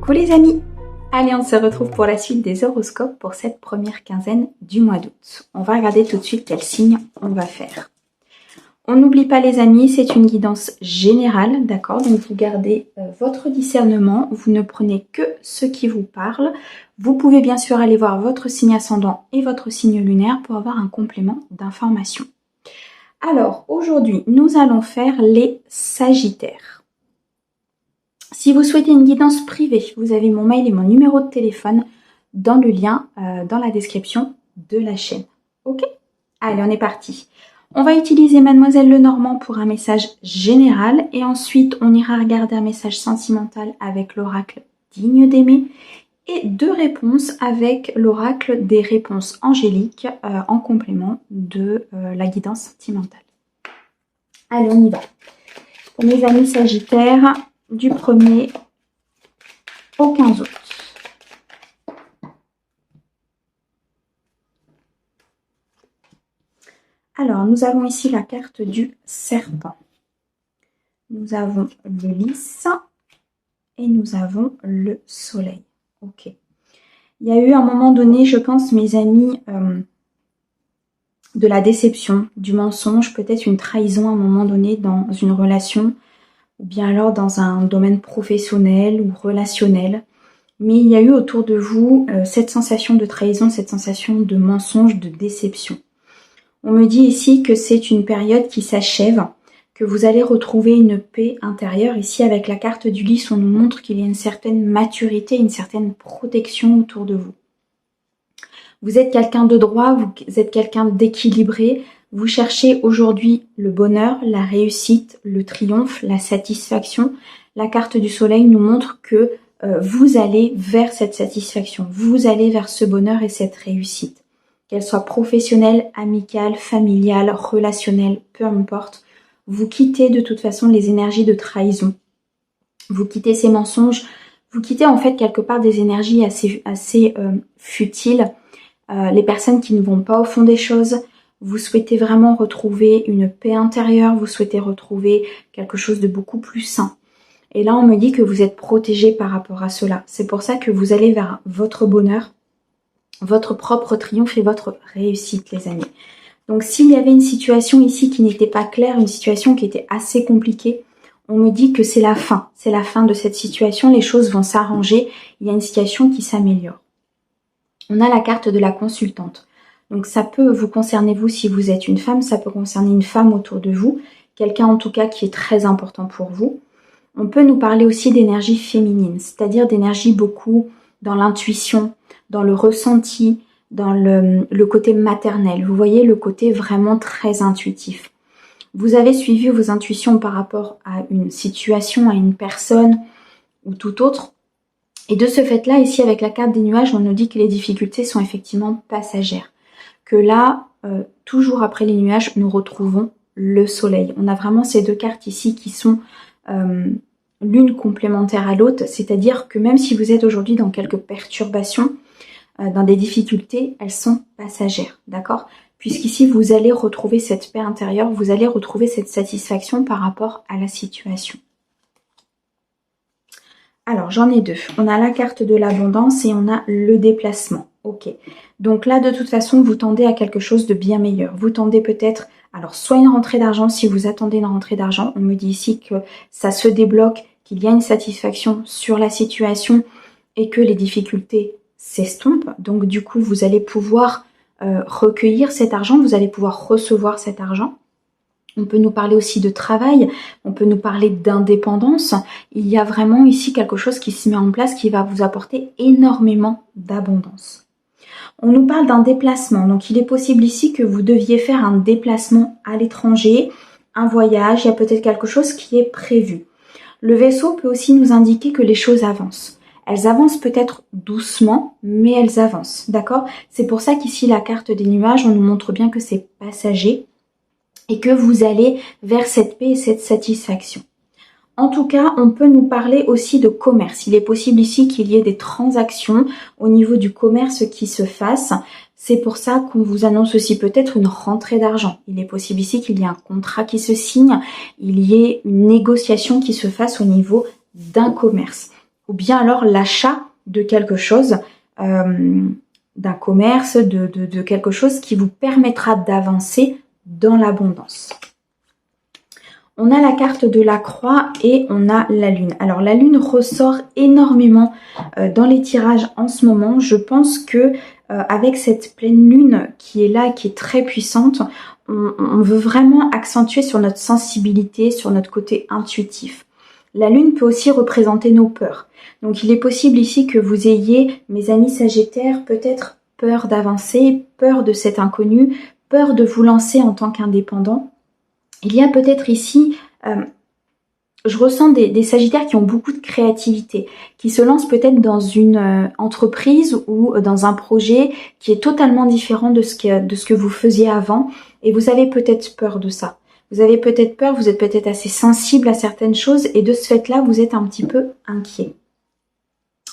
Coucou les amis! Allez, on se retrouve pour la suite des horoscopes pour cette première quinzaine du mois d'août. On va regarder tout de suite quel signe on va faire. On n'oublie pas les amis, c'est une guidance générale, d'accord? Donc vous gardez votre discernement, vous ne prenez que ce qui vous parle. Vous pouvez bien sûr aller voir votre signe ascendant et votre signe lunaire pour avoir un complément d'information. Alors aujourd'hui, nous allons faire les Sagittaires. Si vous souhaitez une guidance privée, vous avez mon mail et mon numéro de téléphone dans le lien dans la description de la chaîne. Ok? Allez, on est parti. On va utiliser Mademoiselle Lenormand pour un message général et ensuite on ira regarder un message sentimental avec l'oracle digne d'aimer et 2 réponses avec l'oracle des réponses angéliques en complément de la guidance sentimentale. Allez, on y va. Pour mes amis Sagittaires, du 1er au 15 août. Alors, nous avons ici la carte du serpent. Nous avons le lys et nous avons le soleil. Ok. Il y a eu un moment donné, je pense, mes amis, de la déception, du mensonge, peut-être une trahison à un moment donné dans une relation, ou bien alors dans un domaine professionnel ou relationnel. Mais il y a eu autour de vous cette sensation de trahison, cette sensation de mensonge, de déception. On me dit ici que c'est une période qui s'achève, que vous allez retrouver une paix intérieure. Ici, avec la carte du lys, on nous montre qu'il y a une certaine maturité, une certaine protection autour de vous. Vous êtes quelqu'un de droit, vous êtes quelqu'un d'équilibré. Vous cherchez aujourd'hui le bonheur, la réussite, le triomphe, la satisfaction. La carte du soleil nous montre que vous allez vers cette satisfaction. Vous allez vers ce bonheur et cette réussite. Qu'elle soit professionnelle, amicale, familiale, relationnelle, peu importe. Vous quittez de toute façon les énergies de trahison. Vous quittez ces mensonges. Vous quittez en fait quelque part des énergies assez futiles. Les personnes qui ne vont pas au fond des choses. Vous souhaitez vraiment retrouver une paix intérieure. Vous souhaitez retrouver quelque chose de beaucoup plus sain. Et là, on me dit que vous êtes protégé par rapport à cela. C'est pour ça que vous allez vers votre bonheur, votre propre triomphe et votre réussite, les amis. Donc, s'il y avait une situation ici qui n'était pas claire, une situation qui était assez compliquée, on me dit que c'est la fin. C'est la fin de cette situation. Les choses vont s'arranger. Il y a une situation qui s'améliore. On a la carte de la consultante. Donc, ça peut vous concerner vous si vous êtes une femme. Ça peut concerner une femme autour de vous. Quelqu'un en tout cas qui est très important pour vous. On peut nous parler aussi d'énergie féminine, c'est-à-dire d'énergie beaucoup dans l'intuition, dans le ressenti, dans le côté maternel. Vous voyez le côté vraiment très intuitif. Vous avez suivi vos intuitions par rapport à une situation, à une personne ou tout autre. Et de ce fait-là, ici avec la carte des nuages, on nous dit que les difficultés sont effectivement passagères. Que là, toujours après les nuages, nous retrouvons le soleil. On a vraiment ces 2 cartes ici qui sont l'une complémentaire à l'autre, c'est-à-dire que même si vous êtes aujourd'hui dans quelques perturbations, dans des difficultés, elles sont passagères, d'accord? Puisqu'ici, vous allez retrouver cette paix intérieure, vous allez retrouver cette satisfaction par rapport à la situation. Alors, j'en ai 2. On a la carte de l'abondance et on a le déplacement. Ok. Donc là, de toute façon, vous tendez à quelque chose de bien meilleur. Vous tendez peut-être, alors soit une rentrée d'argent, si vous attendez une rentrée d'argent, on me dit ici que ça se débloque, qu'il y a une satisfaction sur la situation et que les difficultés s'estompent. Donc du coup, vous allez pouvoir recueillir cet argent, vous allez pouvoir recevoir cet argent. On peut nous parler aussi de travail, on peut nous parler d'indépendance. Il y a vraiment ici quelque chose qui se met en place qui va vous apporter énormément d'abondance. On nous parle d'un déplacement, donc il est possible ici que vous deviez faire un déplacement à l'étranger, un voyage, il y a peut-être quelque chose qui est prévu. Le vaisseau peut aussi nous indiquer que les choses avancent. Elles avancent peut-être doucement, mais elles avancent, d'accord? C'est pour ça qu'ici la carte des nuages, on nous montre bien que c'est passager, et que vous allez vers cette paix et cette satisfaction. En tout cas, on peut nous parler aussi de commerce. Il est possible ici qu'il y ait des transactions au niveau du commerce qui se fassent. C'est pour ça qu'on vous annonce aussi peut-être une rentrée d'argent. Il est possible ici qu'il y ait un contrat qui se signe, il y ait une négociation qui se fasse au niveau d'un commerce. ou bien alors l'achat de quelque chose, d'un commerce, de quelque chose qui vous permettra d'avancer dans l'abondance. On a la carte de la croix et on a la lune. Alors la lune ressort énormément dans les tirages en ce moment. Je pense que avec cette pleine lune qui est là, qui est très puissante, on veut vraiment accentuer sur notre sensibilité, sur notre côté intuitif. La lune peut aussi représenter nos peurs. Donc il est possible ici que vous ayez, mes amis sagittaires, peut-être peur d'avancer, peur de cet inconnu, peur de vous lancer en tant qu'indépendant. Il y a peut-être ici, je ressens des sagittaires qui ont beaucoup de créativité, qui se lancent peut-être dans une entreprise ou dans un projet qui est totalement différent de ce que vous faisiez avant, et vous avez peut-être peur de ça. Vous avez peut-être peur, vous êtes peut-être assez sensible à certaines choses, et de ce fait-là, vous êtes un petit peu inquiet.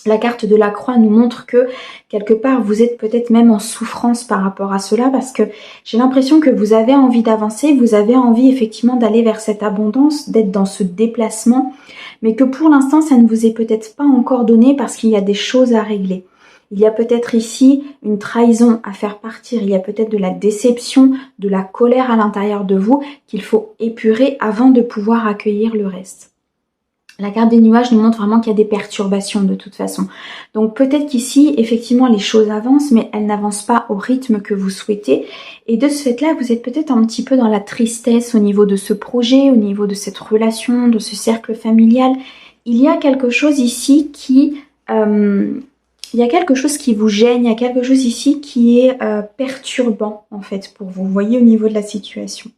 La carte de la croix nous montre que, quelque part, vous êtes peut-être même en souffrance par rapport à cela, parce que j'ai l'impression que vous avez envie d'avancer, vous avez envie effectivement d'aller vers cette abondance, d'être dans ce déplacement, mais que pour l'instant, ça ne vous est peut-être pas encore donné parce qu'il y a des choses à régler. Il y a peut-être ici une trahison à faire partir, il y a peut-être de la déception, de la colère à l'intérieur de vous qu'il faut épurer avant de pouvoir accueillir le reste. La carte des nuages nous montre vraiment qu'il y a des perturbations de toute façon. Donc peut-être qu'ici, effectivement, les choses avancent, mais elles n'avancent pas au rythme que vous souhaitez. Et de ce fait-là, vous êtes peut-être un petit peu dans la tristesse au niveau de ce projet, au niveau de cette relation, de ce cercle familial. Il y a quelque chose ici qui... il y a quelque chose qui vous gêne, il y a quelque chose ici qui est perturbant en fait pour vous, voyez, au niveau de la situation.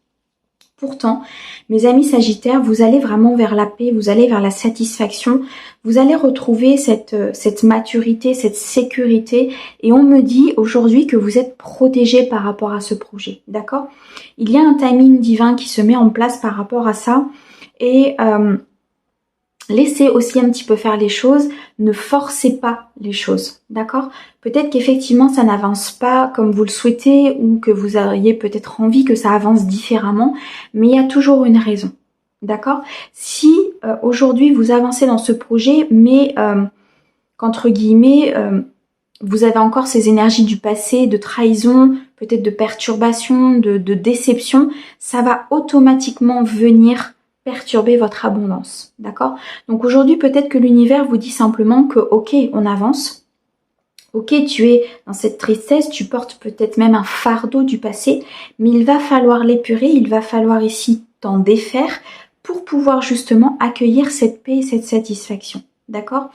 Pourtant, mes amis sagittaires, vous allez vraiment vers la paix, vous allez vers la satisfaction, vous allez retrouver cette maturité, cette sécurité, et on me dit aujourd'hui que vous êtes protégés par rapport à ce projet, d'accord? Il y a un timing divin qui se met en place par rapport à ça, et laissez aussi un petit peu faire les choses, ne forcez pas les choses, d'accord? Peut-être qu'effectivement ça n'avance pas comme vous le souhaitez ou que vous auriez peut-être envie que ça avance différemment, mais il y a toujours une raison, d'accord? Si aujourd'hui vous avancez dans ce projet, mais qu'entre guillemets, vous avez encore ces énergies du passé, de trahison, peut-être de perturbation, de déception, ça va automatiquement venir perturber votre abondance, d'accord? Donc aujourd'hui, peut-être que l'univers vous dit simplement que ok, on avance, ok, tu es dans cette tristesse, tu portes peut-être même un fardeau du passé, mais il va falloir l'épurer, il va falloir ici t'en défaire pour pouvoir justement accueillir cette paix et cette satisfaction, d'accord?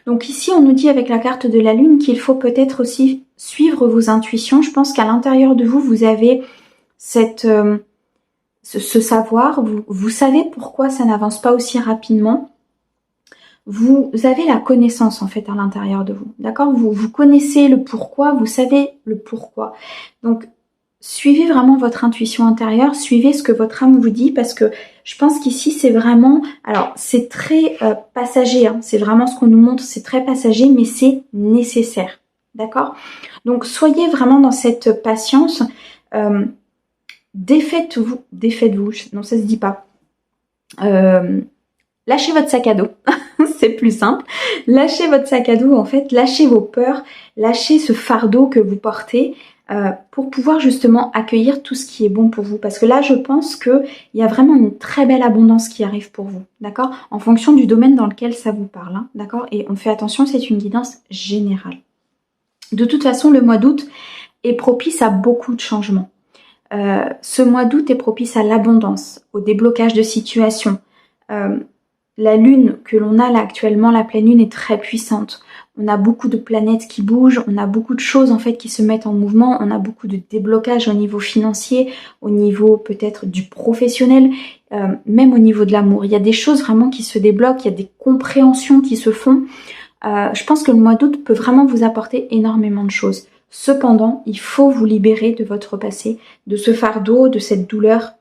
Donc ici, on nous dit avec la carte de la lune qu'il faut peut-être aussi suivre vos intuitions. Je pense qu'à l'intérieur de vous, vous avez ce savoir, vous savez pourquoi ça n'avance pas aussi rapidement. Vous avez la connaissance en fait à l'intérieur de vous, d'accord? Vous connaissez le pourquoi, vous savez le pourquoi. Donc, suivez vraiment votre intuition intérieure, suivez ce que votre âme vous dit, parce que je pense qu'ici c'est vraiment, alors c'est très passager, hein, c'est vraiment ce qu'on nous montre, c'est très passager, mais c'est nécessaire, d'accord? Donc, soyez vraiment dans cette patience. Défaites-vous, non ça se dit pas. Lâchez votre sac à dos, c'est plus simple. Lâchez votre sac à dos en fait, lâchez vos peurs, lâchez ce fardeau que vous portez pour pouvoir justement accueillir tout ce qui est bon pour vous. Parce que là, je pense qu'il y a vraiment une très belle abondance qui arrive pour vous, d'accord? En fonction du domaine dans lequel ça vous parle, hein, d'accord? Et on fait attention, c'est une guidance générale. De toute façon, le mois d'août est propice à beaucoup de changements. Ce mois d'août est propice à l'abondance, au déblocage de situations. La lune que l'on a là actuellement, la pleine lune est très puissante. On a beaucoup de planètes qui bougent, on a beaucoup de choses en fait qui se mettent en mouvement, on a beaucoup de déblocage au niveau financier, au niveau peut-être du professionnel, même au niveau de l'amour. Il y a des choses vraiment qui se débloquent, il y a des compréhensions qui se font. Je pense que le mois d'août peut vraiment vous apporter énormément de choses. Cependant, il faut vous libérer de votre passé, de ce fardeau, de cette douleur.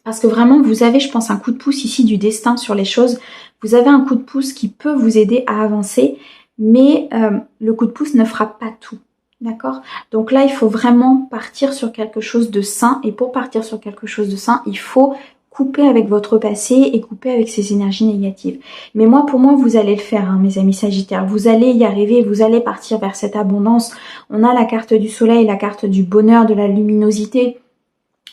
Parce que vraiment, vous avez, je pense, un coup de pouce ici du destin sur les choses. Vous avez un coup de pouce qui peut vous aider à avancer, mais le coup de pouce ne fera pas tout. D'accord? Donc là, il faut vraiment partir sur quelque chose de sain. Et pour partir sur quelque chose de sain, il faut couper avec votre passé et couper avec ces énergies négatives. Mais moi, pour moi, vous allez le faire, hein, mes amis Sagittaires. Vous allez y arriver, vous allez partir vers cette abondance. On a la carte du soleil, la carte du bonheur, de la luminosité.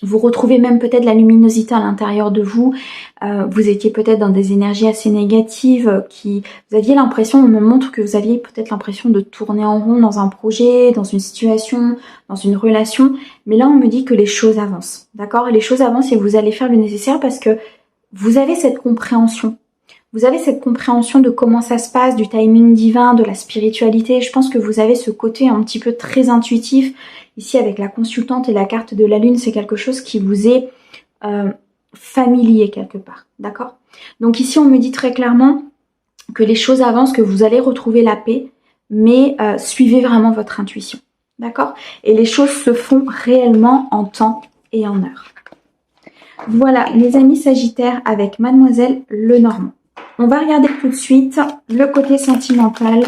Vous retrouvez même peut-être la luminosité à l'intérieur de vous. Vous étiez peut-être dans des énergies assez négatives vous aviez l'impression, on me montre que vous aviez peut-être l'impression de tourner en rond dans un projet, dans une situation, dans une relation. Mais là, on me dit que les choses avancent. D'accord? Les choses avancent et vous allez faire le nécessaire parce que vous avez cette compréhension. Vous avez cette compréhension de comment ça se passe, du timing divin, de la spiritualité. Je pense que vous avez ce côté un petit peu très intuitif. Ici, avec la consultante et la carte de la lune, c'est quelque chose qui vous est familier quelque part. D'accord? Donc ici, on me dit très clairement que les choses avancent, que vous allez retrouver la paix, mais suivez vraiment votre intuition. D'accord? Et les choses se font réellement en temps et en heure. Voilà, les amis Sagittaires avec Mademoiselle Lenormand. On va regarder tout de suite le côté sentimental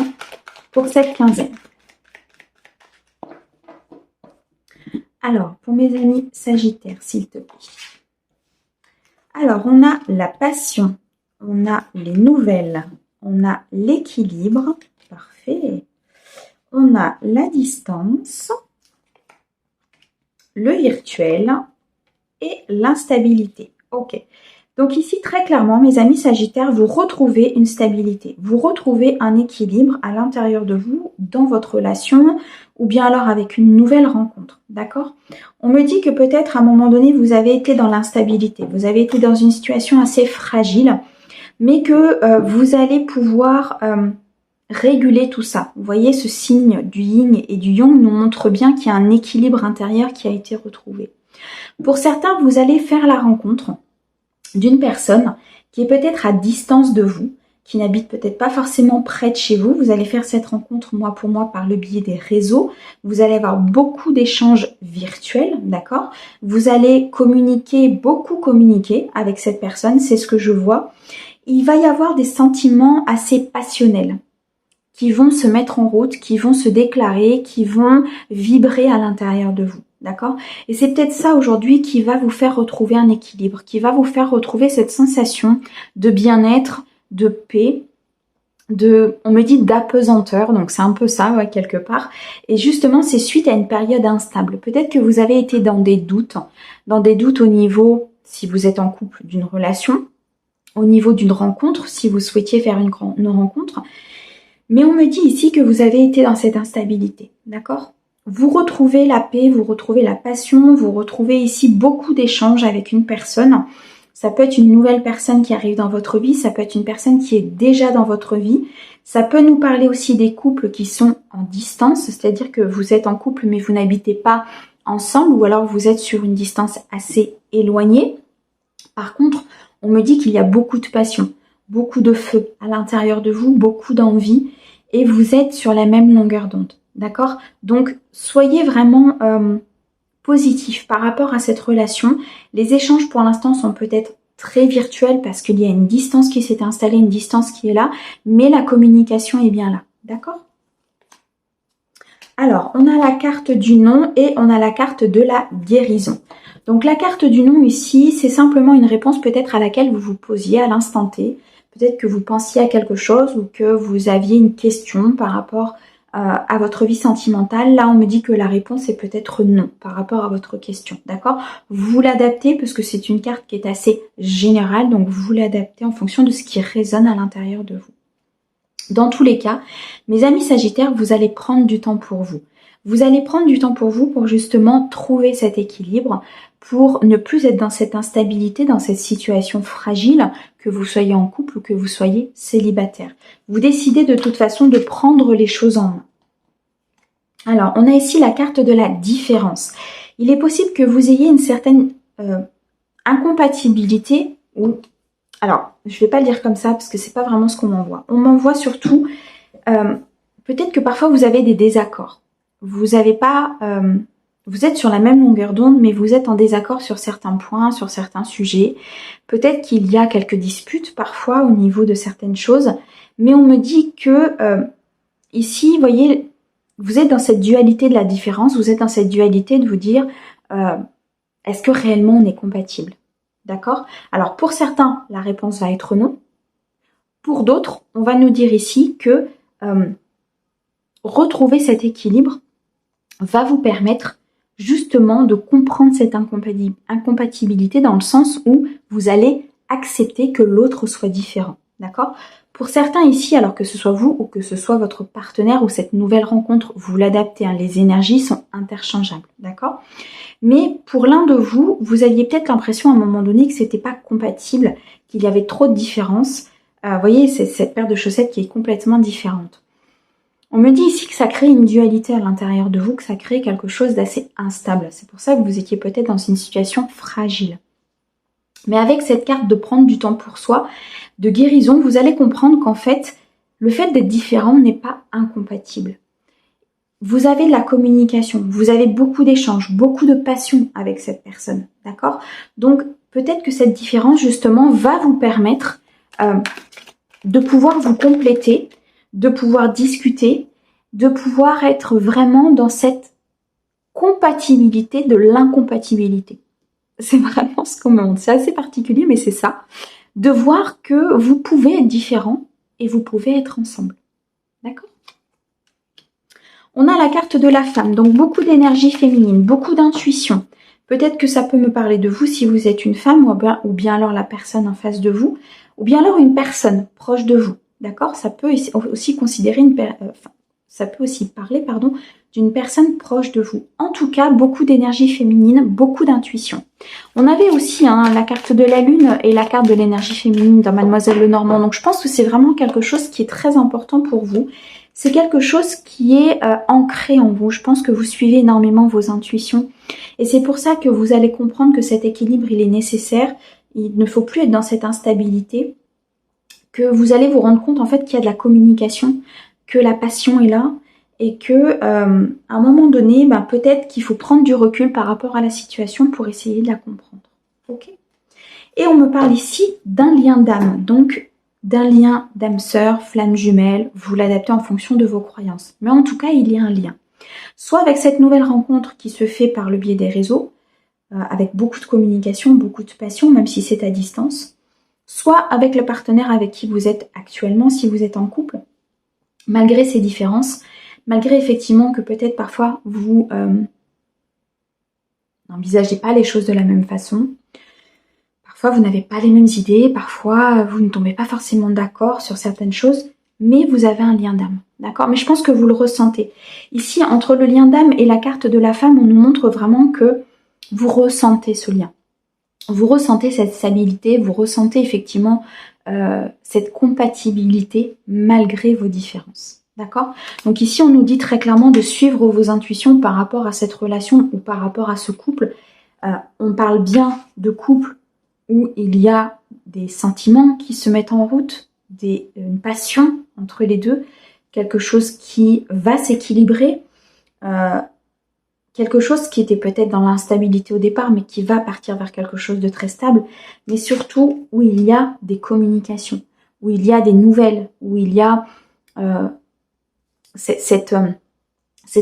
pour cette quinzaine. Alors, pour mes amis Sagittaires, s'il te plaît. Alors, on a la passion, on a les nouvelles, on a l'équilibre, parfait. On a la distance, le virtuel et l'instabilité. Ok. Donc ici, très clairement, mes amis Sagittaires, vous retrouvez une stabilité. Vous retrouvez un équilibre à l'intérieur de vous, dans votre relation, ou bien alors avec une nouvelle rencontre. D'accord? On me dit que peut-être à un moment donné, vous avez été dans l'instabilité. Vous avez été dans une situation assez fragile, mais que vous allez pouvoir réguler tout ça. Vous voyez, ce signe du yin et du yang nous montre bien qu'il y a un équilibre intérieur qui a été retrouvé. Pour certains, vous allez faire la rencontre d'une personne qui est peut-être à distance de vous, qui n'habite peut-être pas forcément près de chez vous. Vous allez faire cette rencontre mois pour mois par le biais des réseaux. Vous allez avoir beaucoup d'échanges virtuels, d'accord? Vous allez beaucoup communiquer avec cette personne, c'est ce que je vois. Il va y avoir des sentiments assez passionnels qui vont se mettre en route, qui vont se déclarer, qui vont vibrer à l'intérieur de vous. D'accord? Et c'est peut-être ça aujourd'hui qui va vous faire retrouver un équilibre, qui va vous faire retrouver cette sensation de bien-être, de paix, on me dit d'apesanteur, donc c'est un peu ça, ouais, quelque part. Et justement, c'est suite à une période instable. Peut-être que vous avez été dans des doutes au niveau, si vous êtes en couple, d'une relation, au niveau d'une rencontre, si vous souhaitiez faire une rencontre. Mais on me dit ici que vous avez été dans cette instabilité, d'accord? Vous retrouvez la paix, vous retrouvez la passion, vous retrouvez ici beaucoup d'échanges avec une personne. Ça peut être une nouvelle personne qui arrive dans votre vie, ça peut être une personne qui est déjà dans votre vie. Ça peut nous parler aussi des couples qui sont en distance, c'est-à-dire que vous êtes en couple mais vous n'habitez pas ensemble ou alors vous êtes sur une distance assez éloignée. Par contre, on me dit qu'il y a beaucoup de passion, beaucoup de feu à l'intérieur de vous, beaucoup d'envie et vous êtes sur la même longueur d'onde. D'accord? Donc, soyez vraiment positif par rapport à cette relation. Les échanges pour l'instant sont peut-être très virtuels parce qu'il y a une distance qui s'est installée, une distance qui est là, mais la communication est bien là. D'accord? Alors, on a la carte du non et on a la carte de la guérison. Donc, la carte du non ici, c'est simplement une réponse peut-être à laquelle vous vous posiez à l'instant T. Peut-être que vous pensiez à quelque chose ou que vous aviez une question par rapport à votre vie sentimentale. Là, on me dit que la réponse est peut-être non par rapport à votre question, d'accord? Vous l'adaptez parce que c'est une carte qui est assez générale, donc vous l'adaptez en fonction de ce qui résonne à l'intérieur de vous. Dans tous les cas, mes amis Sagittaires, vous allez prendre du temps pour vous. Vous allez prendre du temps pour vous pour justement trouver cet équilibre, pour ne plus être dans cette instabilité, dans cette situation fragile, que vous soyez en couple ou que vous soyez célibataire. Vous décidez de toute façon de prendre les choses en main. Alors, on a ici la carte de la différence. Il est possible que vous ayez une certaine incompatibilité ou... Alors, je ne vais pas le dire comme ça parce que c'est pas vraiment ce qu'on m'envoie. On m'envoie surtout... peut-être que parfois vous avez des désaccords. Vous avez pas... vous êtes sur la même longueur d'onde, mais vous êtes en désaccord sur certains points, sur certains sujets. Peut-être qu'il y a quelques disputes parfois au niveau de certaines choses, mais on me dit que ici, vous voyez, vous êtes dans cette dualité de la différence, vous êtes dans cette dualité de vous dire est-ce que réellement on est compatible? D'accord? Alors pour certains, la réponse va être non. Pour d'autres, on va nous dire ici que retrouver cet équilibre va vous permettre justement de comprendre cette incompatibilité dans le sens où vous allez accepter que l'autre soit différent. D'accord? Pour certains ici, alors que ce soit vous ou que ce soit votre partenaire ou cette nouvelle rencontre, vous l'adaptez, hein, les énergies sont interchangeables. D'accord? Mais pour l'un de vous, vous aviez peut-être l'impression à un moment donné que c'était pas compatible, qu'il y avait trop de différences. Vous voyez, c'est cette paire de chaussettes qui est complètement différente. On me dit ici que ça crée une dualité à l'intérieur de vous, que ça crée quelque chose d'assez instable. C'est pour ça que vous étiez peut-être dans une situation fragile. Mais avec cette carte de prendre du temps pour soi, de guérison, vous allez comprendre qu'en fait, le fait d'être différent n'est pas incompatible. Vous avez de la communication, vous avez beaucoup d'échanges, beaucoup de passion avec cette personne, d'accord? Donc, peut-être que cette différence, justement, va vous permettre de pouvoir vous compléter, de pouvoir discuter, de pouvoir être vraiment dans cette compatibilité de l'incompatibilité. C'est vraiment ce qu'on me montre. C'est assez particulier, mais c'est ça. De voir que vous pouvez être différents et vous pouvez être ensemble. D'accord? On a la carte de la femme, donc beaucoup d'énergie féminine, beaucoup d'intuition. Peut-être que ça peut me parler de vous si vous êtes une femme ou bien alors la personne en face de vous, ou bien alors une personne proche de vous. D'accord? Ça peut aussi considérer ça peut aussi parler, d'une personne proche de vous. En tout cas, beaucoup d'énergie féminine, beaucoup d'intuition. On avait aussi la carte de la lune et la carte de l'énergie féminine dans Mademoiselle Lenormand. Donc je pense que c'est vraiment quelque chose qui est très important pour vous. C'est quelque chose qui est ancré en vous. Je pense que vous suivez énormément vos intuitions. Et c'est pour ça que vous allez comprendre que cet équilibre, il est nécessaire. Il ne faut plus être dans cette instabilité. Que vous allez vous rendre compte en fait qu'il y a de la communication, que la passion est là. Et que à un moment donné, peut-être qu'il faut prendre du recul par rapport à la situation pour essayer de la comprendre. Ok ? Et on me parle ici d'un lien d'âme. Donc, d'un lien d'âme sœur, flamme jumelle, vous l'adaptez en fonction de vos croyances. Mais en tout cas, il y a un lien. Soit avec cette nouvelle rencontre qui se fait par le biais des réseaux, avec beaucoup de communication, beaucoup de passion, même si c'est à distance, soit avec le partenaire avec qui vous êtes actuellement, si vous êtes en couple, malgré ces différences, malgré effectivement que peut-être parfois vous n'envisagez pas les choses de la même façon, parfois vous n'avez pas les mêmes idées, parfois vous ne tombez pas forcément d'accord sur certaines choses, mais vous avez un lien d'âme, d'accord? Mais je pense que vous le ressentez. Ici, entre le lien d'âme et la carte de la femme, on nous montre vraiment que vous ressentez ce lien. Vous ressentez cette stabilité, vous ressentez effectivement cette compatibilité malgré vos différences. D'accord? Donc ici, on nous dit très clairement de suivre vos intuitions par rapport à cette relation ou par rapport à ce couple. On parle bien de couple où il y a des sentiments qui se mettent en route, une passion entre les deux, quelque chose qui va s'équilibrer, quelque chose qui était peut-être dans l'instabilité au départ, mais qui va partir vers quelque chose de très stable, mais surtout où il y a des communications, où il y a des nouvelles, où il y a cette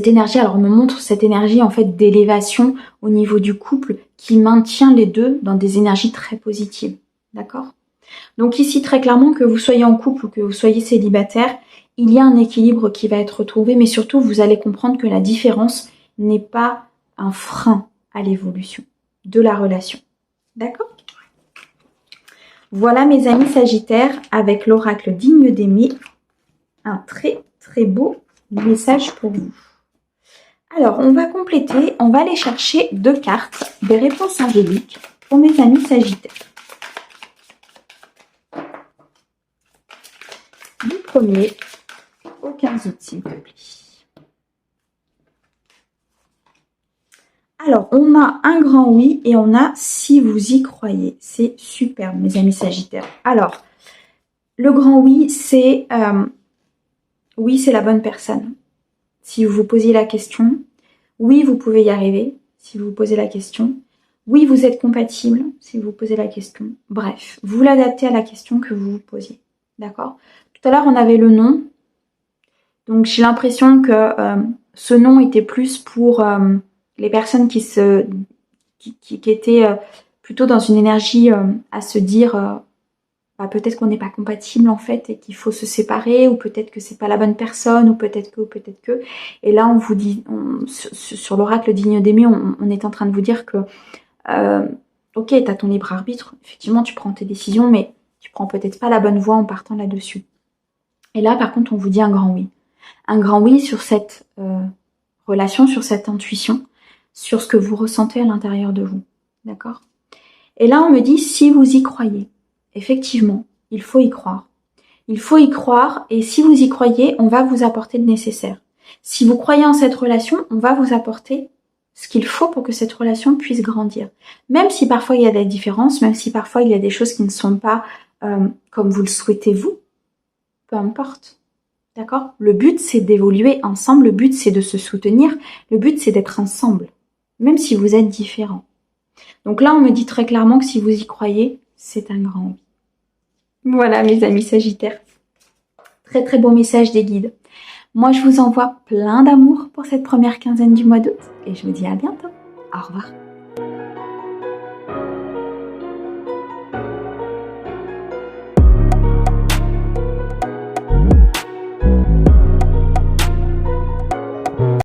énergie. Alors on me montre cette énergie en fait d'élévation au niveau du couple qui maintient les deux dans des énergies très positives. D'accord? Donc ici très clairement, que vous soyez en couple ou que vous soyez célibataire, il y a un équilibre qui va être retrouvé, mais surtout vous allez comprendre que la différence n'est pas un frein à l'évolution de la relation. D'accord? Voilà mes amis Sagittaires, avec l'oracle digne d'aimer, un très très beau message pour vous. Alors, on va compléter, on va aller chercher 2 cartes, des réponses angéliques pour mes amis Sagittaires. Le premier, aucun doute s'il te plaît. Alors, on a un grand oui et on a si vous y croyez. C'est superbe, mes amis Sagittaires. Alors, le grand oui, c'est oui, c'est la bonne personne. Si vous vous posiez la question, oui, vous pouvez y arriver. Si vous vous posez la question, oui, vous êtes compatible. Si vous vous posez la question, bref, vous l'adaptez à la question que vous vous posiez. D'accord? Tout à l'heure, on avait le non. Donc, j'ai l'impression que ce non était plus pour les personnes qui étaient plutôt dans une énergie à se dire bah, peut-être qu'on n'est pas compatible en fait et qu'il faut se séparer, ou peut-être que c'est pas la bonne personne, ou peut-être que, ou peut-être que. Et là, on vous dit, sur l'oracle digne d'aimer, on est en train de vous dire que ok, tu as ton libre arbitre, effectivement tu prends tes décisions, mais tu prends peut-être pas la bonne voie en partant là-dessus. Et là, par contre, on vous dit un grand oui. Un grand oui sur cette relation, sur cette intuition, sur ce que vous ressentez à l'intérieur de vous. D'accord? Et là, on me dit, si vous y croyez, effectivement, il faut y croire. Il faut y croire, et si vous y croyez, on va vous apporter le nécessaire. Si vous croyez en cette relation, on va vous apporter ce qu'il faut pour que cette relation puisse grandir. Même si parfois il y a des différences, même si parfois il y a des choses qui ne sont pas comme vous le souhaitez vous, peu importe. D'accord? Le but, c'est d'évoluer ensemble, le but, c'est de se soutenir, le but, c'est d'être ensemble, même si vous êtes différents. Donc là, on me dit très clairement que si vous y croyez, c'est un grand oui. Voilà, mes amis Sagittaires. Très très beau message des guides. Moi, je vous envoie plein d'amour pour cette première quinzaine du mois d'août et je vous dis à bientôt. Au revoir.